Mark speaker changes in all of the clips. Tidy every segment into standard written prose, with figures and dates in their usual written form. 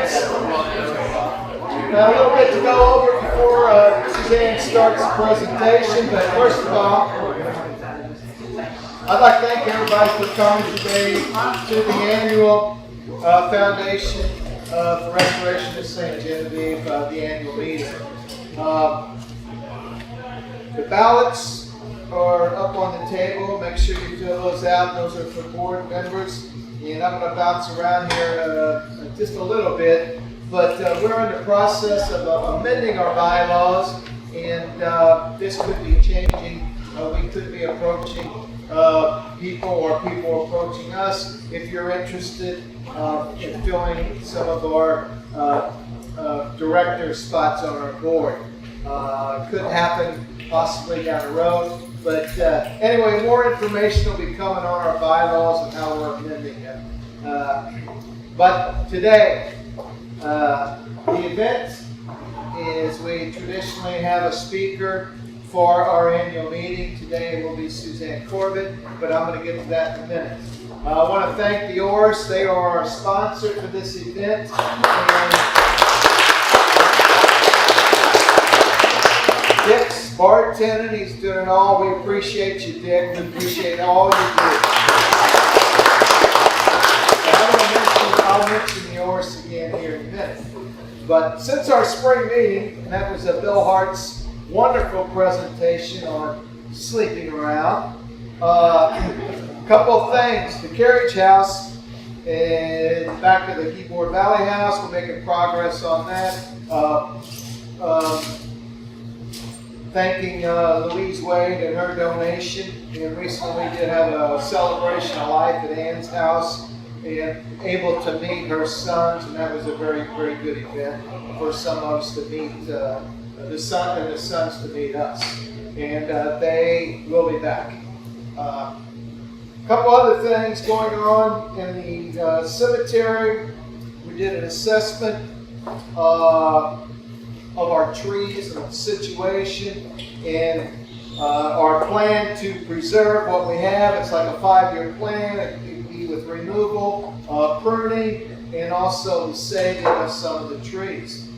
Speaker 1: minutes. A little bit to go over before Suzanne starts the presentation, but first of all, I'd like to thank everybody for coming today to the annual Foundation for Restoration of St. Genevieve, the annual meeting. The ballots are up on the table. Make sure you fill those out. Those are for board members. And I'm going to bounce around here just a little bit. But we're in the process of amending our bylaws. And this could be changing. We could be approaching people or people approaching us if you're interested in filling some of our director spots on our board. Could happen possibly down the road. But anyway, more information will be coming on our bylaws and how we're amending them. But today, the event is we traditionally have a speaker for our annual meeting. Today will be Suzanne Corbett, but I'm going to get to that in a minute. I want to thank the Oars. They are our sponsor for this event. Dick's bartending, he's doing it all. We appreciate you, Dick. We appreciate all you do. I'll mention the Oars again here in a minute. But since our spring meeting, and that was Bill Hart's wonderful presentation on sleeping around, a couple of things. The carriage house and back to the Keyboard Valley House, we're making progress on that. Thanking Louise Wade and her donation. And recently we did have a celebration of life at Ann's house and able to meet her sons, and that was a very, very good event for some of us to meet the son and the sons to meet us. And they will be back. A couple other things going on in the cemetery. We did an assessment of our trees and the situation, and our plan to preserve what we have. It's like a 5-year plan. It could be with removal, pruning, and also the saving of some of the trees.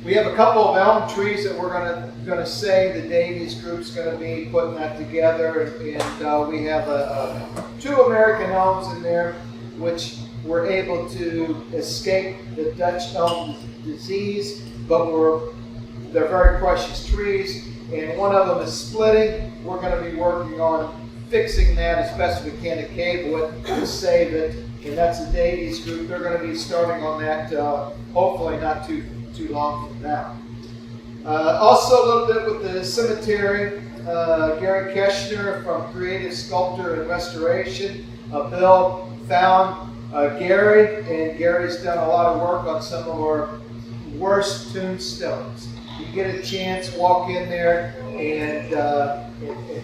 Speaker 1: We have a couple of elm trees that we're going to save. The Davies group's going to be putting that together, and we have 2 American elms in there, which were able to escape the Dutch elm disease, but they're very precious trees, and one of them is splitting. We're going to be working on fixing that as best we can to cable it to save it, and that's the Davies group. They're going to be starting on that hopefully not too long from now. Also a little bit with the cemetery, Gary Keshner from Creative Sculpture and Restoration. Bill found Gary, and Gary's done a lot of work on some of our worst tombstones. You get a chance, walk in there and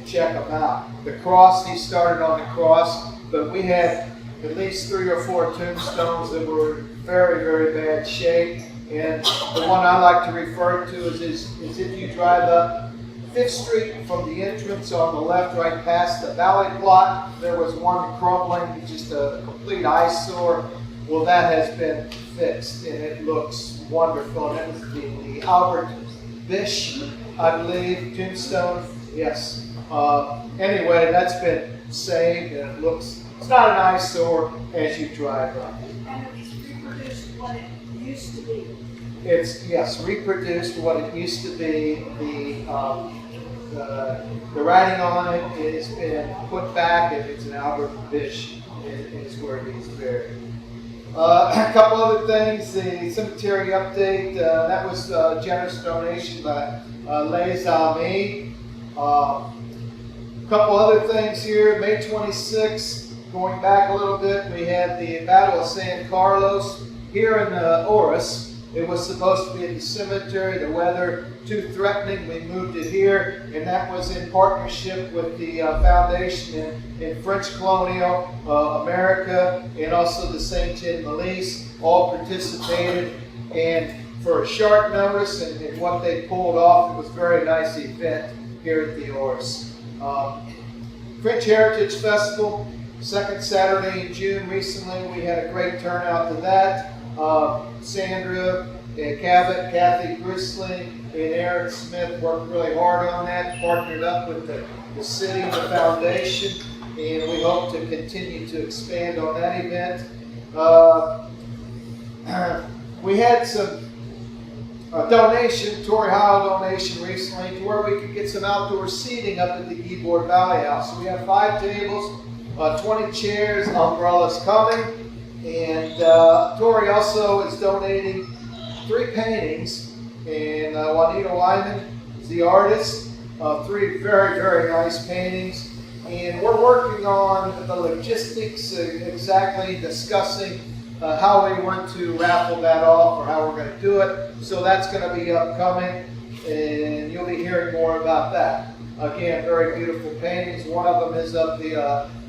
Speaker 1: check them out. The cross, he started on the cross, but we had at least 3 or 4 tombstones that were in very, very bad shape. And the one I like to refer to is if you drive up 5th Street from the entrance on the left, right past the valley plot, there was one crumbling, just a complete eyesore. Well, that has been fixed, and it looks wonderful. And it was the Albert Bish, I believe, tombstone. Yes. Anyway, that's been saved, and it's not an eyesore as you drive up.
Speaker 2: And it's reproduced what it used to be.
Speaker 1: It's, yes, reproduced what it used to be. The writing on it has been put back, and it's an Albert Bish is where he's buried. A couple other things, the cemetery update, that was a generous donation by Les Amis. A couple other things here, May 26th, going back a little bit, we had the Battle of San Carlos here in Oris. It was supposed to be at the cemetery. The weather too threatening. We moved it here, and that was in partnership with the foundation in French colonial America, and also the St. Jean Milice all participated. And for a short notice and what they pulled off, it was a very nice event here at the Oris. French Heritage Festival second Saturday in June recently. We had a great turnout to that. Sandra and Corbett, Kathy Grisling, and Aaron Smith worked really hard on that, partnered up with the city and the foundation, and we hope to continue to expand on that event. We had some Torrey Hollow donation recently to where we could get some outdoor seating up at the Gibor Valley House. So we have 5 tables, 20 chairs, umbrellas coming, and Torrey also is donating 3 paintings, and Juanita Wyman is the artist, 3 very, very nice paintings, and we're working on the logistics, exactly discussing how we want to raffle that off or how we're going to do it. So that's going to be upcoming, and you'll be hearing more about that. Again, very beautiful paintings. One of them is of the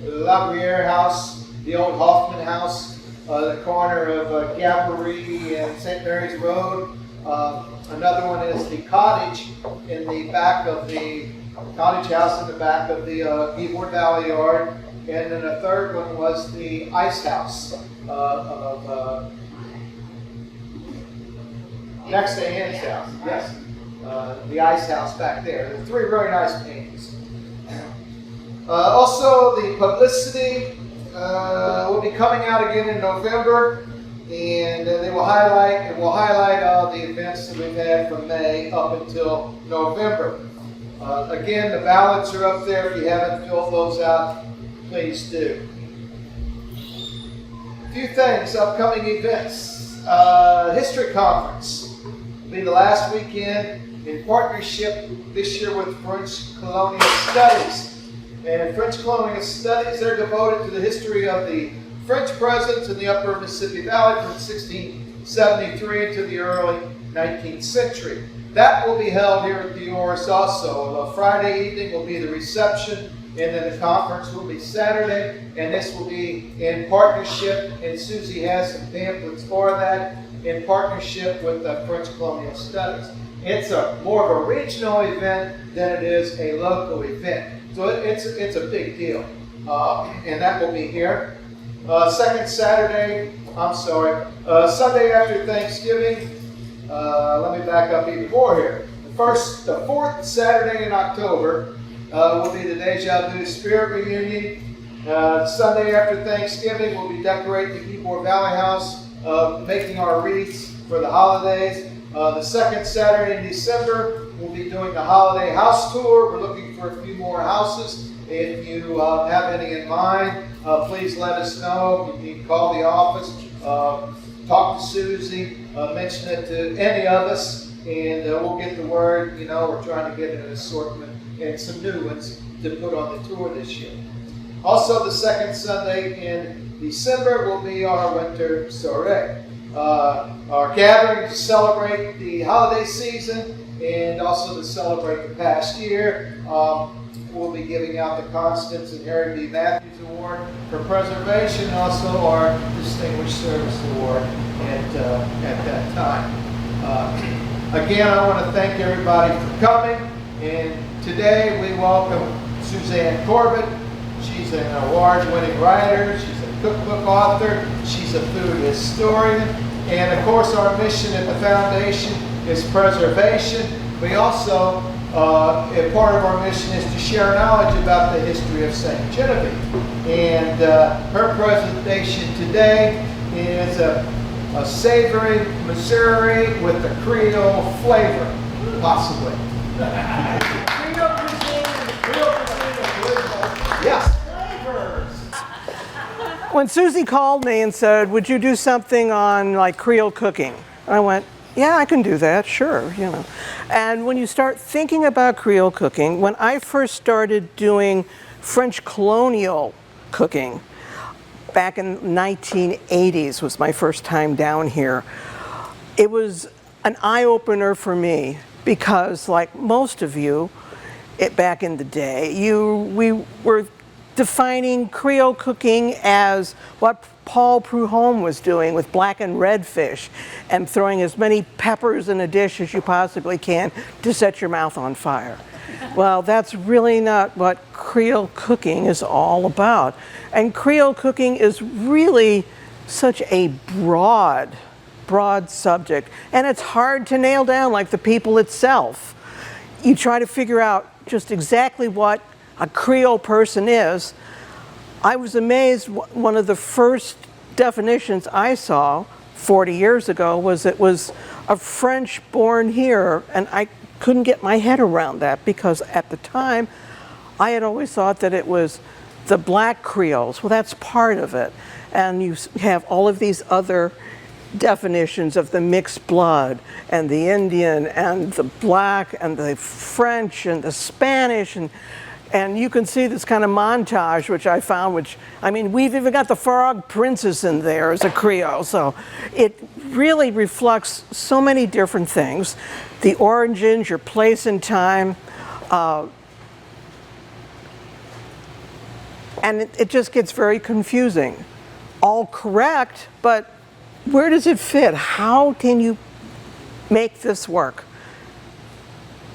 Speaker 1: La Briere House, the old Hoffman House, the corner of Gabourey and St. Mary's Road. Another one is the cottage in the back of the cottage house in the back of the Gibor Valley Yard. And then a third one was the ice house next to Ann's house. Yes, the ice house back there. There are 3 very nice paintings. Also, the publicity will be coming out again in November, and it will highlight all the events that we've had from May up until November. Again, the ballots are up there. If you haven't filled those out, please do. A few things, upcoming events. History Conference will be the last weekend in partnership this year with French Colonial Studies. And French Colonial Studies, they're devoted to the history of the French presence in the upper Mississippi Valley from 1673 to the early 19th century. That will be held here at the Oris also. Friday evening will be the reception, and then the conference will be Saturday, and this will be in partnership, and Susie has some pamphlets for that, in partnership with French Colonial Studies. It's more of a regional event than it is a local event. So it's a big deal. And that will be here. Sunday after Thanksgiving. Let me back up even more here. The 4th Saturday in October will be the Deja Vu Spirit Reunion. Sunday after Thanksgiving, we'll be decorating the Gibor Valley House, making our wreaths for the holidays. The 2nd Saturday in December, we'll be doing the holiday house tour. We're looking for a few more houses. If you have any in mind, please let us know. You can call the office, talk to Susie, mention it to any of us, and we'll get the word. You know, we're trying to get an assortment and some new ones to put on the tour this year. Also, the 2nd Sunday in December will be our winter soiree. Our gathering to celebrate the holiday season and also to celebrate the past year. We'll be giving out the Constance and Harry B. Matthews Award for Preservation, also our Distinguished Service Award at that time. Again, I want to thank everybody for coming, and today we welcome Suzanne Corbett. She's an award-winning writer, she's a cookbook author, she's a food historian, and of course our mission at the foundation is preservation. We also, part of our mission is to share knowledge about the history of St. Genevieve. And her presentation today is a savory Missouri with a Creole flavor, possibly. Creole cuisine, yes.
Speaker 3: When Susie called me and said, would you do something on like Creole cooking? I went, yeah, I can do that, sure, you know. And when you start thinking about Creole cooking, when I first started doing French colonial cooking, back in 1980s was my first time down here, it was an eye-opener for me because like most of you, back in the day, we were defining Creole cooking as what Paul Prudhomme was doing with black and red fish and throwing as many peppers in a dish as you possibly can to set your mouth on fire. Well, that's really not what Creole cooking is all about. And Creole cooking is really such a broad subject. And it's hard to nail down, like the people itself. You try to figure out just exactly what a Creole person is. I was amazed, one of the first definitions I saw 40 years ago was it was a French born here, and I couldn't get my head around that because at the time I had always thought that it was the black Creoles. Well, that's part of it. And you have all of these other definitions of the mixed blood and the Indian and the black and the French and the Spanish, and you can see this kind of montage which I found, which, I mean, we've even got the Frog Princess in there as a Creole, so it really reflects so many different things. The origins, your place in time, and it just gets very confusing. All correct, but where does it fit? How can you make this work?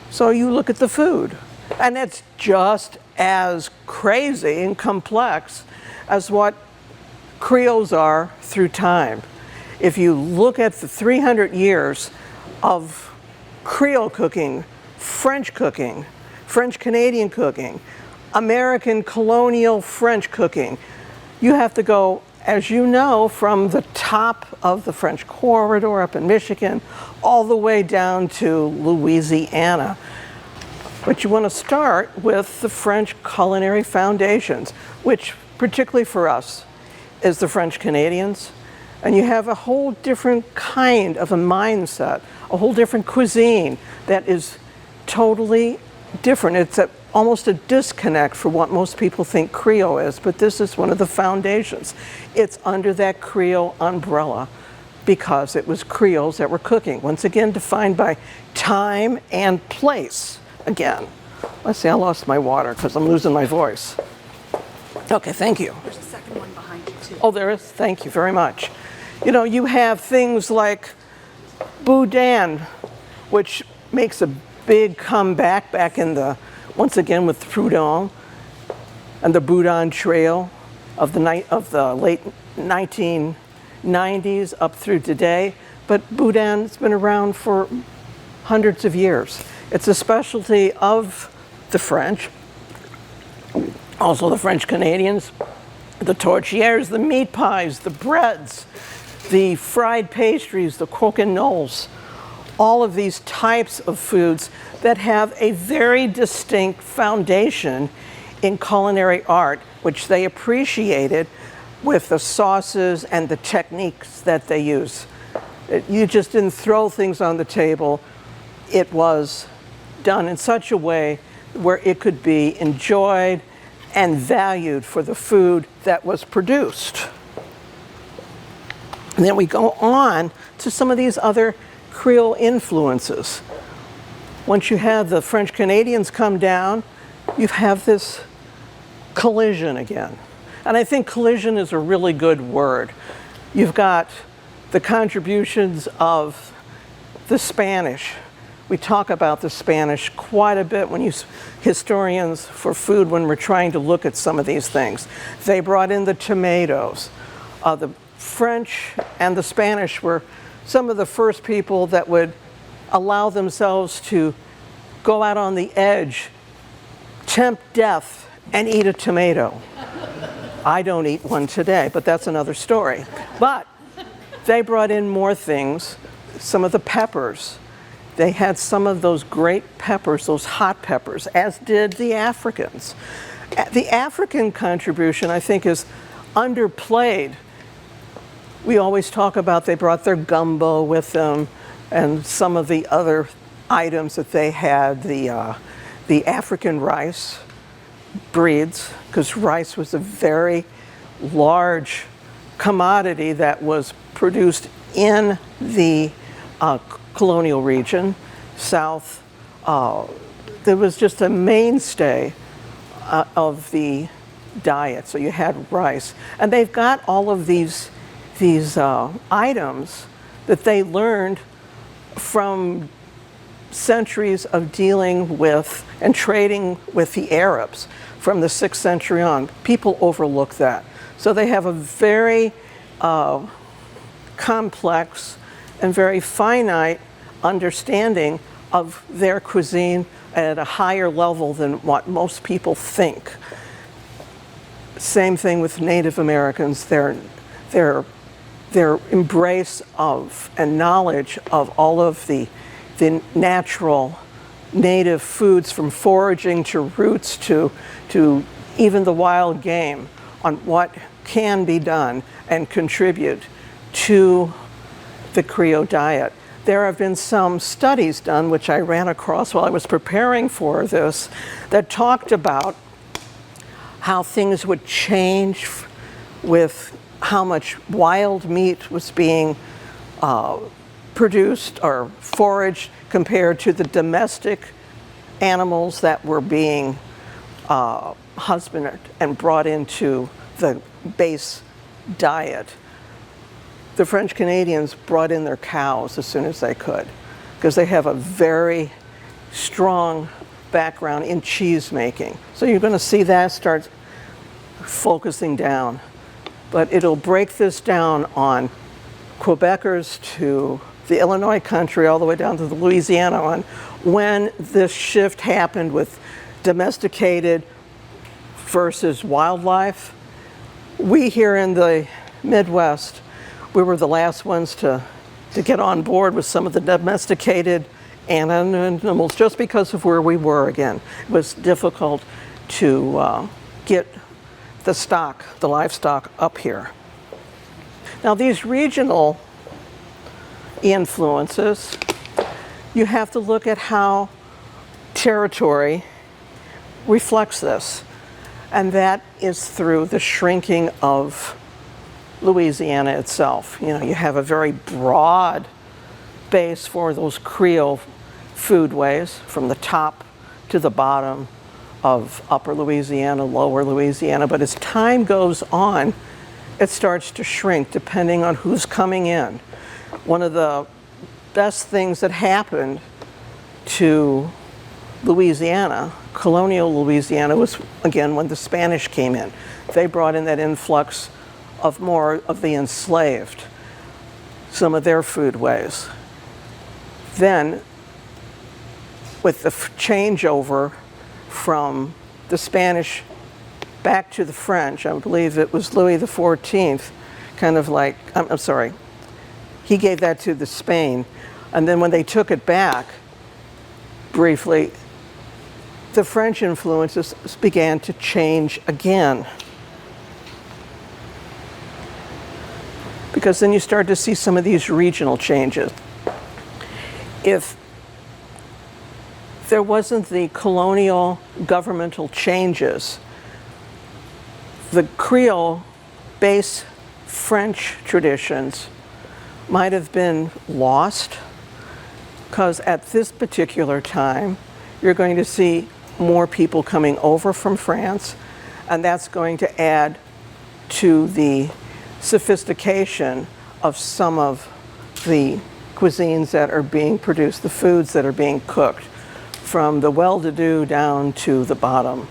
Speaker 3: So you look at the food, and it's just as crazy and complex as what Creoles are through time. If you look at the 300 years of Creole cooking, French Canadian cooking, American colonial French cooking, you have to go, as you know, from the top of the French corridor up in Michigan all the way down to Louisiana. But you want to start with the French culinary foundations, which particularly for us is the French Canadians. And you have a whole different kind of a mindset, a whole different cuisine that is totally different. It's almost a disconnect for what most people think Creole is, but this is one of the foundations. It's under that Creole umbrella because it was Creoles that were cooking. Once again, defined by time and place. Again, let's see, I lost my water because I'm losing my voice. Okay, thank you.
Speaker 2: There's a second one behind you too.
Speaker 3: Oh, there is? Thank you very much. You know, you have things like boudin, which makes a big comeback back in the, once again with Proudhon and the Boudin Trail of the late 1990s up through today. But boudin's been around for hundreds of years. It's a specialty of the French, also the French Canadians, the tourtières, the meat pies, the breads, the fried pastries, the croquignoles, all of these types of foods that have a very distinct foundation in culinary art, which they appreciated with the sauces and the techniques that they use. You just didn't throw things on the table. It was done in such a way where it could be enjoyed and valued for the food that was produced. And then we go on to some of these other Creole influences. Once you have the French Canadians come down, you have this collision again. And I think collision is a really good word. You've got the contributions of the Spanish. We talk about the Spanish quite a bit when historians for food, when we're trying to look at some of these things. They brought in the tomatoes. The French and the Spanish were some of the first people that would allow themselves to go out on the edge, tempt death, and eat a tomato. I don't eat one today, but that's another story. But they brought in more things, some of the peppers. They had some of those great peppers, those hot peppers, as did the Africans. The African contribution, I think, is underplayed. We always talk about they brought their gumbo with them and some of the other items that they had, the African rice breeds, because rice was a very large commodity that was produced in the colonial region, South. There was just a mainstay of the diet. So you had rice. And they've got all of these items that they learned from centuries of dealing with and trading with the Arabs from the 6th century on. People overlook that. So they have a very complex and very finite understanding of their cuisine at a higher level than what most people think. Same thing with Native Americans. Their embrace of and knowledge of all of the natural native foods, from foraging to roots to even the wild game, on what can be done and contribute to the Creole diet. There have been some studies done, which I ran across while I was preparing for this, that talked about how things would change with how much wild meat was being produced or foraged compared to the domestic animals that were being husbanded and brought into the base diet. The French Canadians brought in their cows as soon as they could, because they have a very strong background in cheese making. So you're going to see that start focusing down. But it'll break this down on Quebecers to the Illinois country, all the way down to the Louisiana one, when this shift happened with domesticated versus wildlife. We here in the Midwest, we were the last ones to get on board with some of the domesticated animals, just because of where we were again. It was difficult to get the livestock up here. Now these regional influences, you have to look at how territory reflects this. And that is through the shrinking of Louisiana itself. You know, you have a very broad base for those Creole foodways from the top to the bottom of Upper Louisiana, Lower Louisiana, but as time goes on, it starts to shrink depending on who's coming in. One of the best things that happened to Louisiana, colonial Louisiana, was again when the Spanish came in. They brought in that influx of more of the enslaved, some of their foodways. Then, with the changeover from the Spanish back to the French, I believe it was Louis XIV, kind of like, I'm sorry, he gave that to Spain, and then when they took it back, briefly, the French influences began to change again. Because then you start to see some of these regional changes. If there wasn't the colonial governmental changes, the Creole base French traditions might have been lost, because at this particular time, you're going to see more people coming over from France, and that's going to add to the sophistication of some of the cuisines that are being produced, the foods that are being cooked, from the well-to-do down to the bottom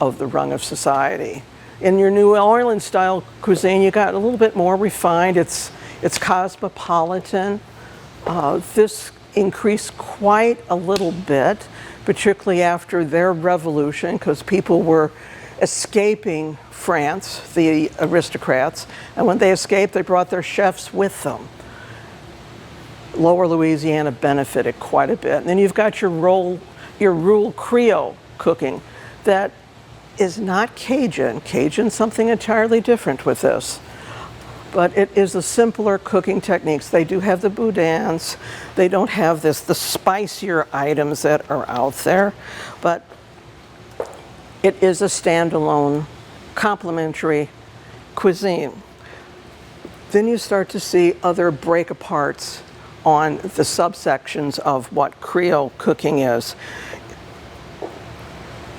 Speaker 3: of the rung of society. In your New Orleans style cuisine, you got a little bit more refined. It's cosmopolitan. This increased quite a little bit, particularly after their revolution, because people were escaping France, the aristocrats, and when they escaped, they brought their chefs with them. Lower Louisiana benefited quite a bit. And then you've got your rural Creole cooking that is not Cajun. Cajun's something entirely different with this. But it is a simpler cooking techniques. They do have the boudins. They don't have the spicier items that are out there, but it is a standalone complementary cuisine. Then you start to see other break-aparts on the subsections of what Creole cooking is.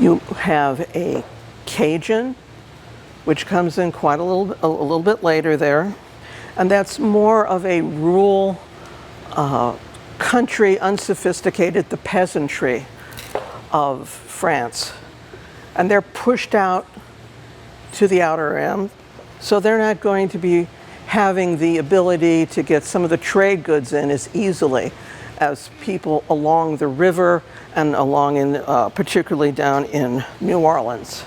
Speaker 3: You have a Cajun, which comes in quite a little bit later there, and that's more of a rural country, unsophisticated, the peasantry of France. And they're pushed out to the outer rim, so they're not going to be having the ability to get some of the trade goods in as easily as people along the river and along in, particularly down in New Orleans.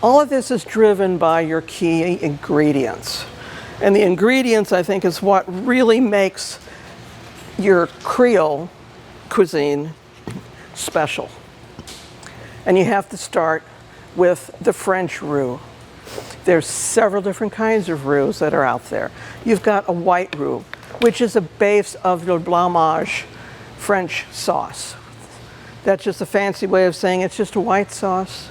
Speaker 3: All of this is driven by your key ingredients. And the ingredients, I think, is what really makes your Creole cuisine special. And you have to start with the French roux. There's several different kinds of roux that are out there. You've got a white roux, which is a base of le blanc-mange French sauce. That's just a fancy way of saying it's just a white sauce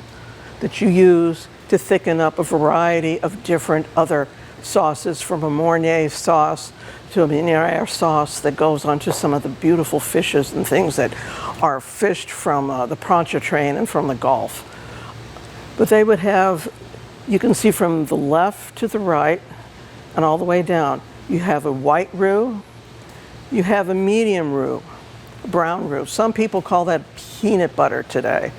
Speaker 3: that you use to thicken up a variety of different other sauces, from a Mornay sauce to a minestrone sauce that goes onto some of the beautiful fishes and things that are fished from the Pontchartrain and from the Gulf. But they would have, you can see from the left to the right and all the way down, you have a white roux, you have a medium roux, a brown roux. Some people call that peanut butter today.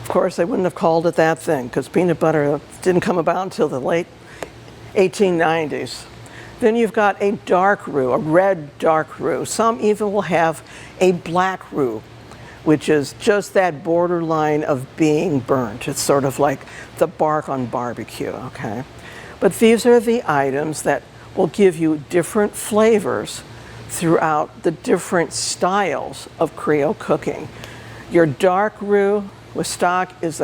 Speaker 3: Of course, they wouldn't have called it that thing because peanut butter didn't come about until the late 1890s. Then you've got a dark roux, a red dark roux. Some even will have a black roux, which is just that borderline of being burnt. It's sort of like the bark on barbecue, okay? But these are the items that will give you different flavors throughout the different styles of Creole cooking. Your dark roux with stock is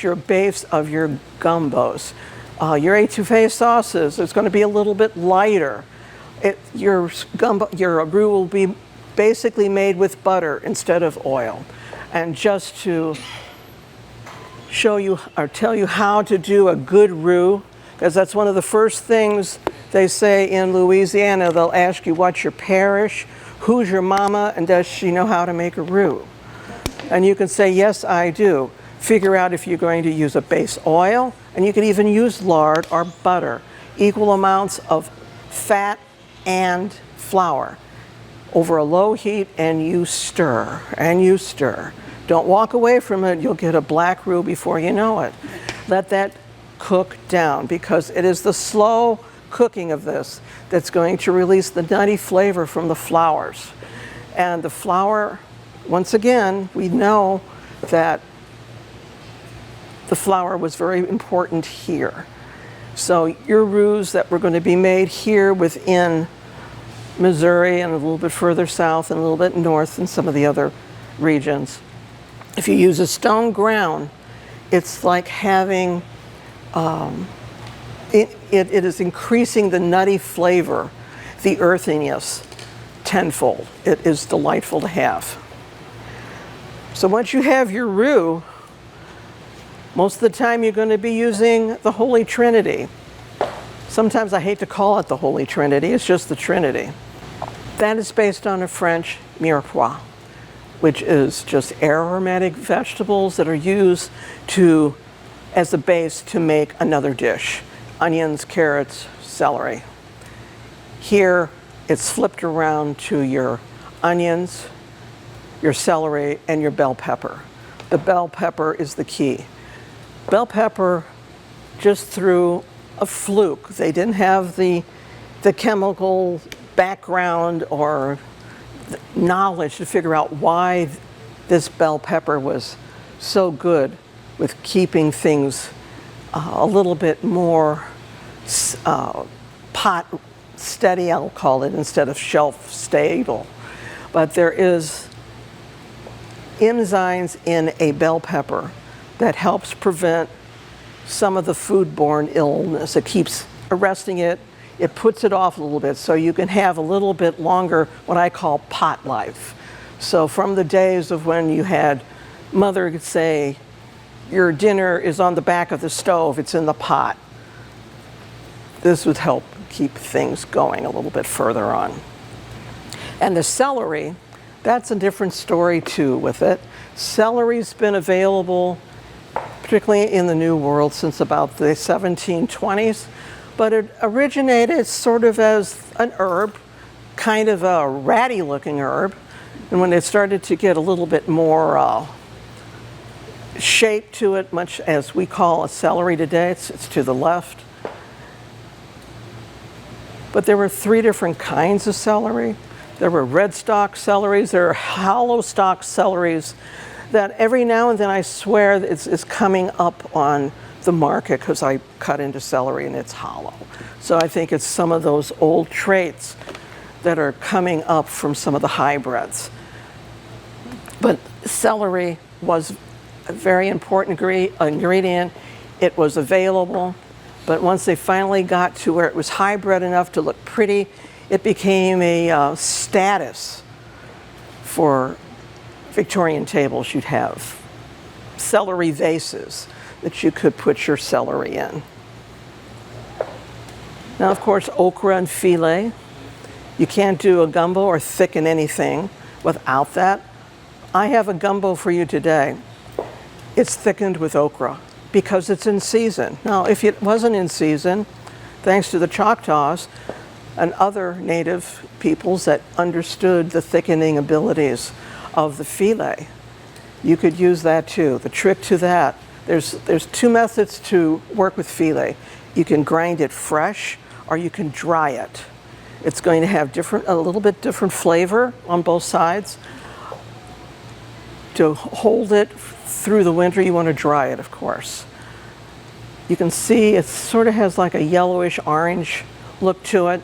Speaker 3: your base of your gumbos. Your etouffee sauces is going to be a little bit lighter. Your roux will be basically made with butter instead of oil. And just to show you or tell you how to do a good roux, because that's one of the first things they say in Louisiana. They'll ask you, what's your parish, who's your mama, and does she know how to make a roux? And you can say, yes, I do. Figure out if you're going to use a base oil, and you can even use lard or butter, equal amounts of fat and flour over a low heat, and you stir and you stir. Don't walk away from it. You'll get a black roux before you know it. Let that cook down, because it is the slow cooking of this that's going to release the nutty flavor from the flours. And the flour, once again, we know that the flour was very important here. So your roux that were going to be made here within Missouri and a little bit further south and a little bit north in some of the other regions, if you use a stone ground, it's like having, it is increasing the nutty flavor, the earthiness tenfold. It is delightful to have. So once you have your roux, most of the time you're going to be using the Holy Trinity. Sometimes I hate to call it the Holy Trinity, it's just the Trinity. That is based on a French mirepoix, which is just aromatic vegetables that are used as a base to make another dish. Onions, carrots, celery. Here, it's flipped around to your onions, your celery, and your bell pepper. The bell pepper is the key. Bell pepper, just through a fluke, they didn't have the chemical background or knowledge to figure out why this bell pepper was so good with keeping things a little bit more pot steady, I'll call it, instead of shelf stable. But there is enzymes in a bell pepper that helps prevent some of the foodborne illness. It keeps arresting it. It puts it off a little bit so you can have a little bit longer what I call pot life. So from the days of when you had mother say, your dinner is on the back of the stove, it's in the pot. This would help keep things going a little bit further on. And the celery, that's a different story too with it. Celery's been available, particularly in the New World, since about the 1720s, but it originated sort of as an herb kind of a ratty looking herb. And when it started to get a little bit more shape to it, much as we call a celery today, it's to the left. But there were 3 different kinds of celery. There were red stalk celeries, there are hollow stalk celeries that every now and then I swear it's coming up on the market because I cut into celery and it's hollow. So I think it's some of those old traits that are coming up from some of the hybrids. But celery was a very important ingredient. It was available, but once they finally got to where it was hybrid enough to look pretty, it became a status for Victorian tables. You'd have celery vases that you could put your celery in. Now, of course, okra and filet. You can't do a gumbo or thicken anything without that. I have a gumbo for you today. It's thickened with okra because it's in season. Now, if it wasn't in season, thanks to the Choctaws and other native peoples that understood the thickening abilities of the filet, you could use that too. The trick to that, there's 2 methods to work with filet. You can grind it fresh or you can dry it. It's going to have a little bit different flavor on both sides. To hold it through the winter, you want to dry it, of course. You can see it sort of has like a yellowish orange look to it.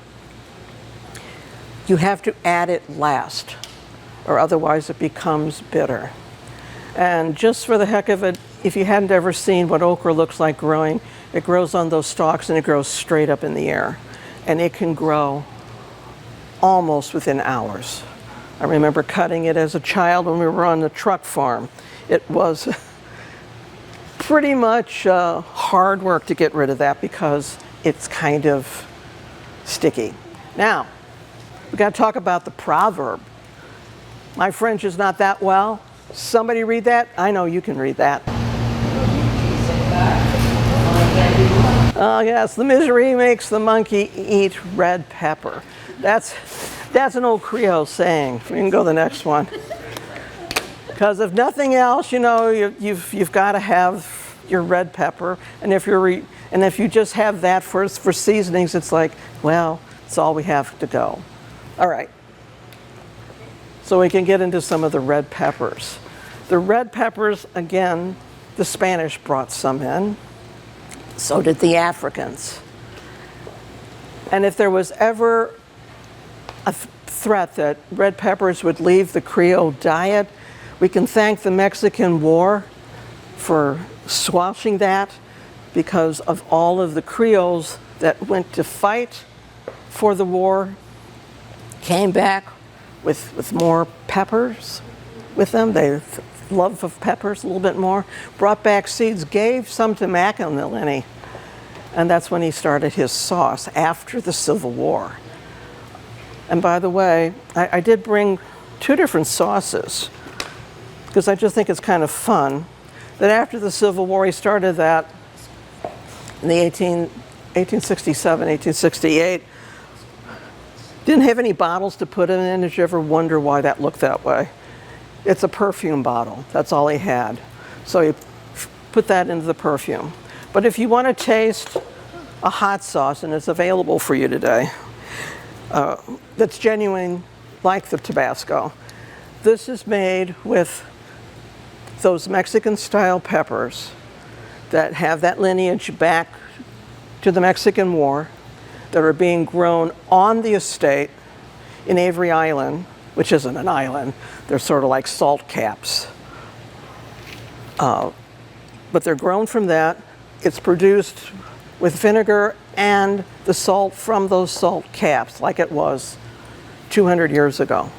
Speaker 3: You have to add it last, or otherwise it becomes bitter. And just for the heck of it, if you hadn't ever seen what okra looks like growing, it grows on those stalks and it grows straight up in the air. And it can grow almost within hours. I remember cutting it as a child when we were on the truck farm. It was pretty much hard work to get rid of that because it's kind of sticky. Now, we got to talk about the proverb. My French is not that well. Somebody read that? I know you can read that. Oh yes, the misery makes the monkey eat red pepper. That's an old Creole saying. We can go to the next one. Because if nothing else, you know, you've got to have your red pepper, and if you just have that for seasonings, it's like, well, it's all we have to go. All right. So we can get into some of the red peppers. The red peppers, again, the Spanish brought some in. So did the Africans. And if there was ever a threat that red peppers would leave the Creole diet, we can thank the Mexican War for squashing that, because of all of the Creoles that went to fight for the war, came back with more peppers with them. They love of peppers a little bit more, brought back seeds, gave some to McIlhenny, and that's when he started his sauce after the Civil War. And by the way, I did bring 2 different sauces because I just think it's kind of fun that after the Civil War, he started that in the 1867, 1868. Didn't have any bottles to put it in. Did you ever wonder why that looked that way? It's a perfume bottle. That's all he had. So he put that into the perfume. But if you want to taste a hot sauce, and it's available for you today, that's genuine, like the Tabasco. This is made with those Mexican-style peppers that have that lineage back to the Mexican War, that are being grown on the estate in Avery Island, which isn't an island. They're sort of like salt caps. But they're grown from that. It's produced with vinegar and the salt from those salt caps, like it was 200 years ago.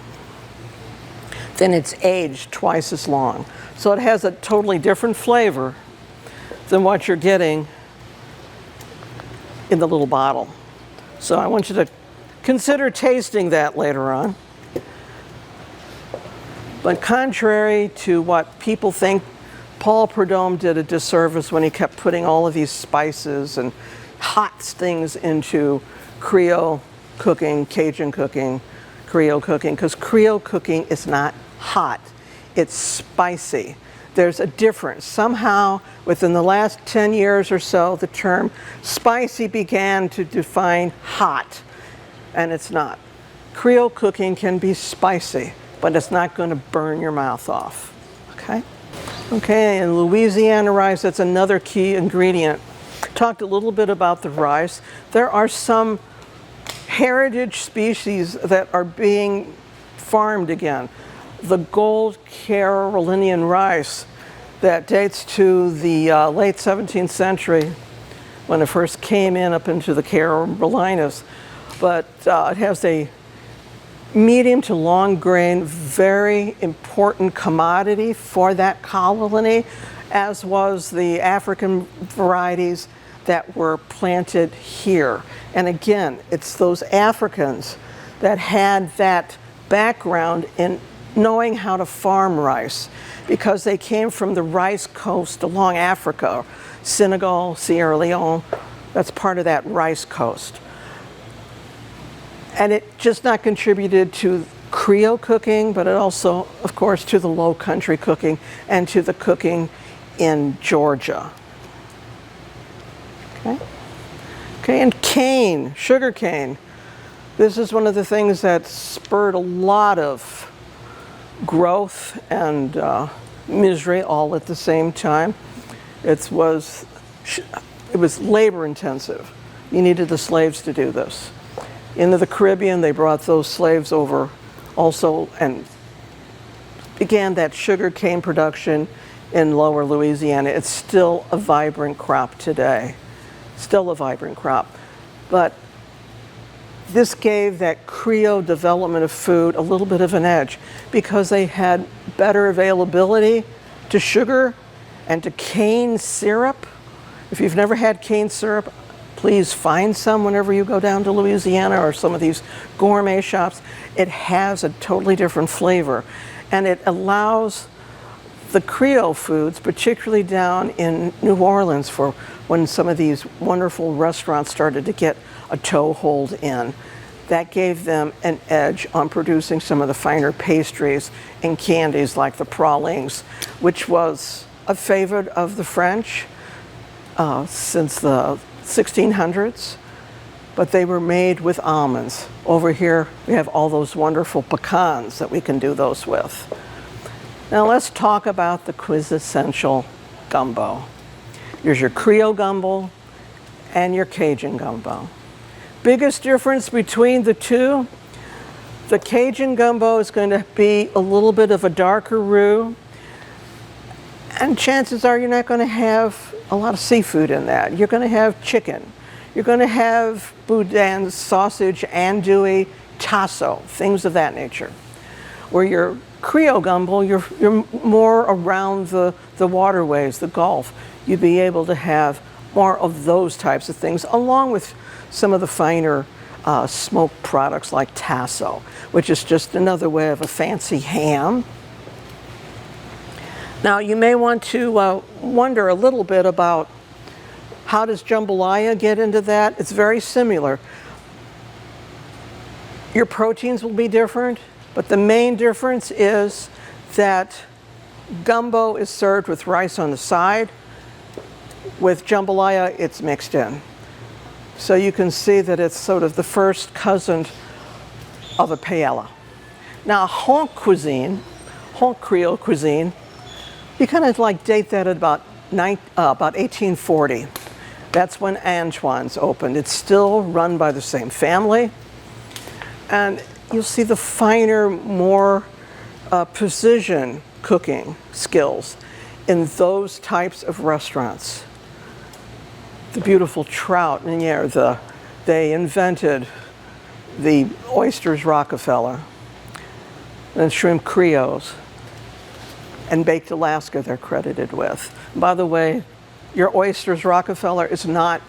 Speaker 3: Then it's aged twice as long. So it has a totally different flavor than what you're getting in the little bottle. So I want you to consider tasting that later on. But contrary to what people think, Paul Prudhomme did a disservice when he kept putting all of these spices and hot things into Creole cooking, Cajun cooking. Creole cooking, because Creole cooking is not hot, it's spicy. There's a difference. Somehow, within the last 10 years or so, the term spicy began to define hot, and it's not. Creole cooking can be spicy, but it's not going to burn your mouth off, okay? Okay, and Louisiana rice, that's another key ingredient. Talked a little bit about the rice. There are some heritage species that are being farmed again. The gold Carolinian rice that dates to the late 17th century when it first came in up into the Carolinas. But it has a medium to long grain, very important commodity for that colony, as was the African varieties that were planted here. And again, it's those Africans that had that background in knowing how to farm rice, because they came from the rice coast along Africa, Senegal, Sierra Leone, that's part of that rice coast. And it just not contributed to Creole cooking, but it also, of course, to the low country cooking and to the cooking in Georgia. Okay. Okay, and cane, sugar cane. This is one of the things that spurred a lot of growth and misery all at the same time. It was labor intensive. You needed the slaves to do this. Into the Caribbean, they brought those slaves over also and began that sugar cane production in lower Louisiana. It's still a vibrant crop today. Still a vibrant crop. But this gave that Creole development of food a little bit of an edge because they had better availability to sugar and to cane syrup. If you've never had cane syrup, please find some whenever you go down to Louisiana or some of these gourmet shops. It has a totally different flavor, and it allows the Creole foods, particularly down in New Orleans, for when some of these wonderful restaurants started to get a toehold in. That gave them an edge on producing some of the finer pastries and candies like the pralines, which was a favorite of the French since the 1600s, but they were made with almonds. Over here, we have all those wonderful pecans that we can do those with. Now let's talk about the quintessential gumbo. Here's your Creole gumbo and your Cajun gumbo. Biggest difference between the two, the Cajun gumbo is going to be a little bit of a darker roux, and chances are you're not going to have a lot of seafood in that. You're going to have chicken. You're going to have boudin, sausage, andouille, tasso, things of that nature. Where your Creole gumbo, you're more around the waterways, the Gulf. You'd be able to have more of those types of things, along with some of the finer smoked products like tasso, which is just another way of a fancy ham. Now, you may want to wonder a little bit about how does jambalaya get into that? It's very similar. Your proteins will be different, but the main difference is that gumbo is served with rice on the side. With jambalaya, it's mixed in. So you can see that it's sort of the first cousin of a paella. Now, Honk Creole cuisine, you kind of like date that at about 1840. That's when Antoine's opened. It's still run by the same family. And you'll see the finer, more precision cooking skills in those types of restaurants. The beautiful trout meuniere, they invented the oysters Rockefeller, and shrimp Creoles, and baked Alaska they're credited with. By the way, your oysters Rockefeller is not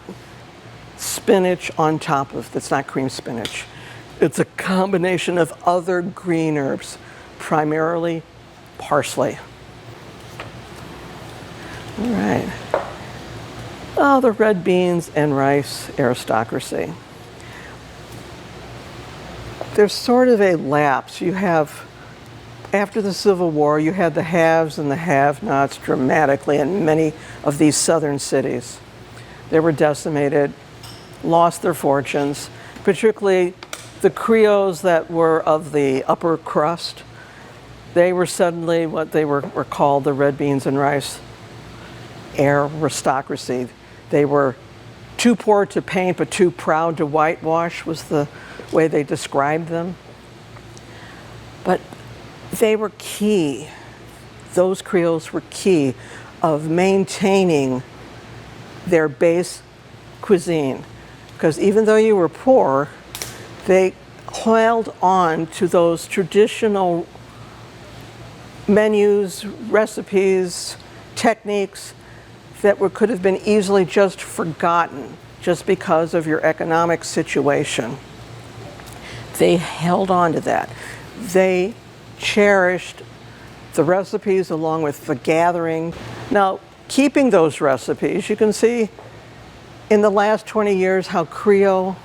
Speaker 3: spinach on top of, it's not cream spinach. It's a combination of other green herbs, primarily parsley. All right. Oh, the red beans and rice aristocracy. there's sort of a lapse. You have, after the Civil War, you had the haves and the have-nots dramatically in many of these southern cities. They were decimated, lost their fortunes, particularly the Creoles that were of the upper crust. They were suddenly what they were called the red beans and rice aristocracy. They were too poor to paint but too proud to whitewash was the way they described them. But they were key. Those Creoles were key of maintaining their base cuisine. Because even though you were poor, they held on to those traditional menus, recipes, techniques that could have been easily just forgotten just because of your economic situation. They held on to that. They cherished the recipes along with the gathering. Now, keeping those recipes, you can see in the last 20 years how Creole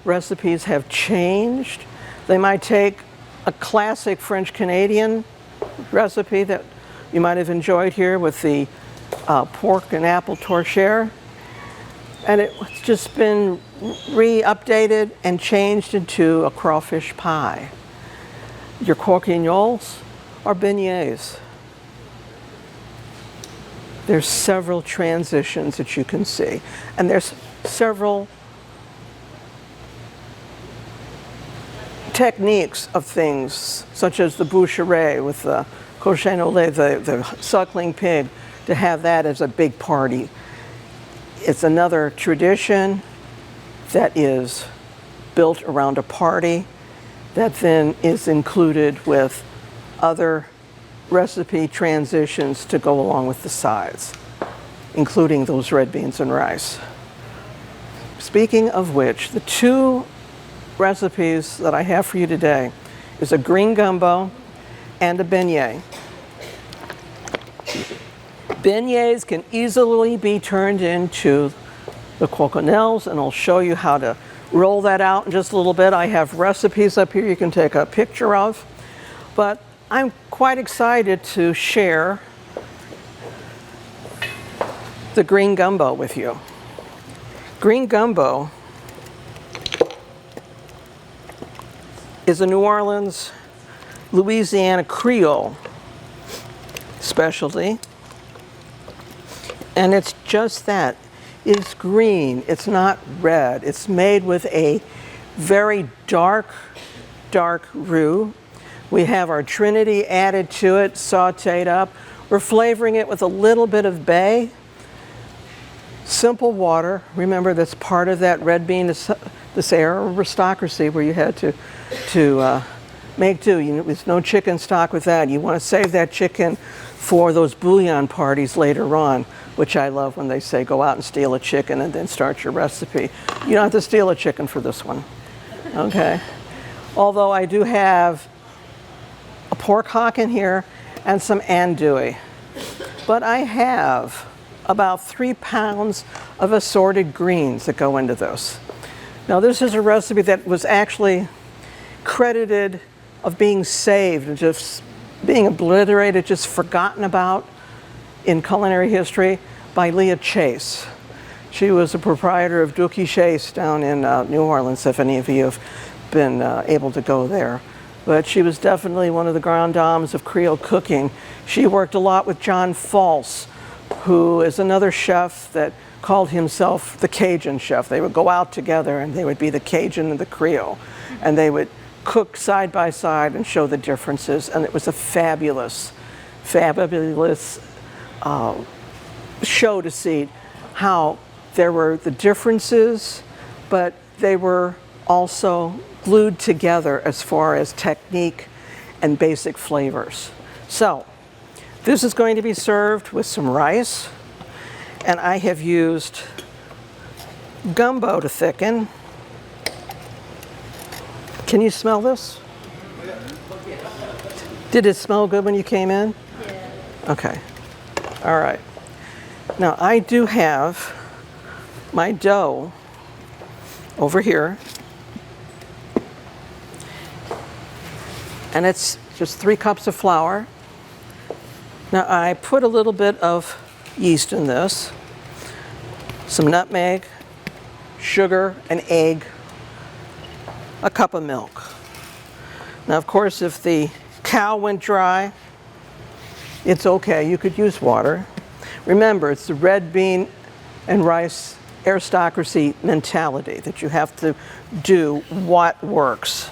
Speaker 3: recipes have changed. They might take a classic French-Canadian recipe that you might have enjoyed here with the pork and apple torchère, and it's just been re-updated and changed into a crawfish pie. Your coquignoles are beignets. There's several transitions that you can see, and there's several techniques of things, such as the boucherie with the cochon au lait, the suckling pig, to have that as a big party. It's another tradition that is built around a party that then is included with other recipe transitions to go along with the sides, including those red beans and rice. Speaking of which, the two recipes that I have for you today is a green gumbo and a beignet. Beignets can easily be turned into the coquignoles, and I'll show you how to roll that out in just a little bit. I have recipes up here you can take a picture of, but I'm quite excited to share the green gumbo with you. Green gumbo is a New Orleans, Louisiana Creole specialty. And it's just that. It's green, it's not red. It's made with a very dark roux. We have our Trinity added to it, sauteed up. We're flavoring it with a little bit of bay. Simple water. Remember, that's part of that red bean, this aristocracy where you had to make do. There's no chicken stock with that. You want to save that chicken for those bouillon parties later on, which I love when they say go out and steal a chicken and then start your recipe. You don't have to steal a chicken for this one, okay? Although I do have a pork hock in here and some andouille. But I have about 3 pounds of assorted greens that go into this. Now this is a recipe that was actually credited of being saved and just being obliterated, just forgotten about in culinary history by Leah Chase. She was a proprietor of Dookie Chase down in New Orleans, if any of you have been able to go there. But she was definitely one of the grand dames of Creole cooking. She worked a lot with John False, who is another chef that called himself the Cajun chef. They would go out together and they would be the Cajun and the Creole. And they would cook side by side and show the differences. And it was a fabulous show to see how there were the differences, but they were also glued together as far as technique and basic flavors. So this is going to be served with some rice, and I have used gumbo to thicken. Can you smell this? Did it smell good when you came in?
Speaker 2: Yeah.
Speaker 3: Okay. All right. Now I do have my dough over here. and it's just 3 cups of flour. Now I put a little bit of yeast in this, some nutmeg, sugar, an egg, a cup of milk. Now of course if the cow went dry, it's okay, you could use water. Remember, it's the red bean and rice aristocracy mentality that you have to do what works.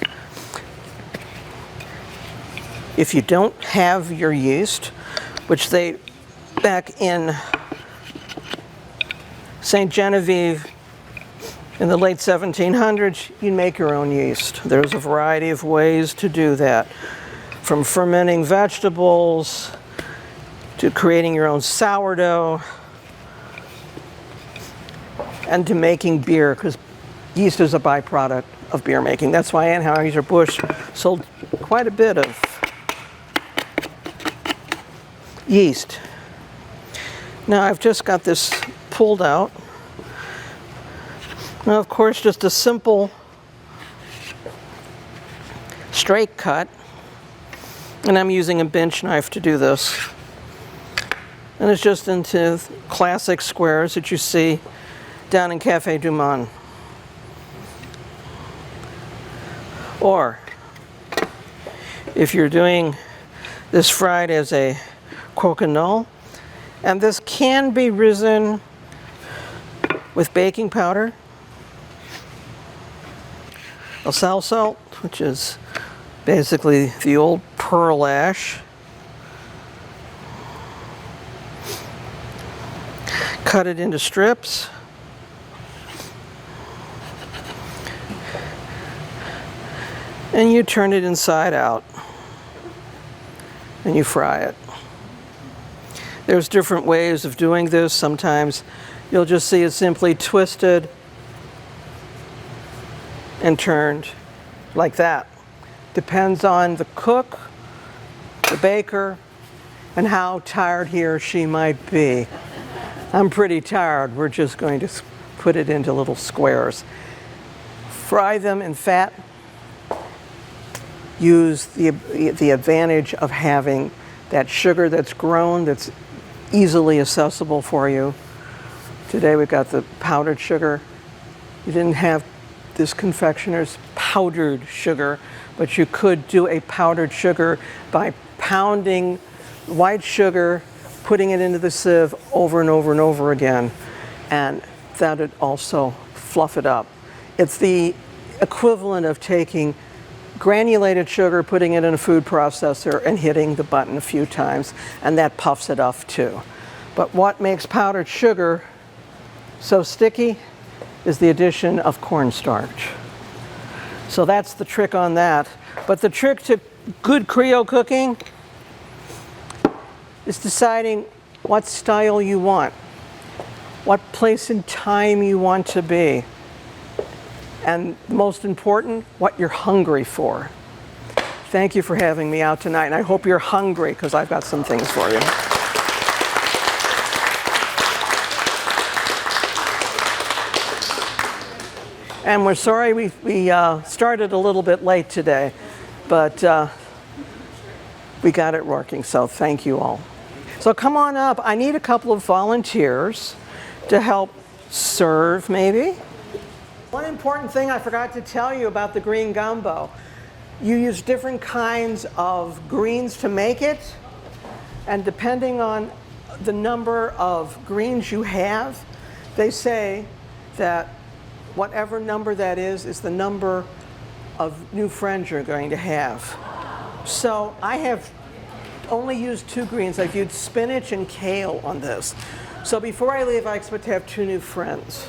Speaker 3: If you don't have your yeast, which they, back in St. Genevieve in the late 1700s, you'd make your own yeast. There's a variety of ways to do that, from fermenting vegetables to creating your own sourdough and to making beer, because yeast is a byproduct of beer making. That's why Anheuser-Busch sold quite a bit of yeast. Now I've just got this pulled out. Now of course just a simple straight cut, and I'm using a bench knife to do this. And it's just into classic squares that you see down in Cafe Du Monde. Or if you're doing this fried as a croquenole, and this can be risen with baking powder, a sal salt, which is basically the old pearl ash, cut it into strips, and you turn it inside out and you fry it. There's different ways of doing this. Sometimes you'll just see it simply twisted and turned like that. Depends on the cook, the baker, and how tired he or she might be. I'm pretty tired. We're just going to put it into little squares. Fry them in fat. Use the advantage of having that sugar that's grown, that's easily accessible for you. Today we've got the powdered sugar. You didn't have this confectioner's powdered sugar, but you could do a powdered sugar by pounding white sugar, putting it into the sieve over and over and over again, and that would also fluff it up. It's the equivalent of taking granulated sugar, putting it in a food processor and hitting the button a few times, and that puffs it up too. But what makes powdered sugar so sticky is the addition of cornstarch. So that's the trick on that. But the trick to good Creole cooking is deciding what style you want, what place and time you want to be, and most important, what you're hungry for. Thank you for having me out tonight, and I hope you're hungry, because I've got some things for you. And we're sorry we started a little bit late today, but we got it working, so thank you all. So come on up. I need a couple of volunteers to help serve, maybe. One important thing I forgot to tell you about the green gumbo. You use different kinds of greens to make it, and depending on the number of greens you have, they say that whatever number that is the number of new friends you're going to have. So I have only used 2 greens. I've used spinach and kale on this. So before I leave, I expect to have 2 new friends.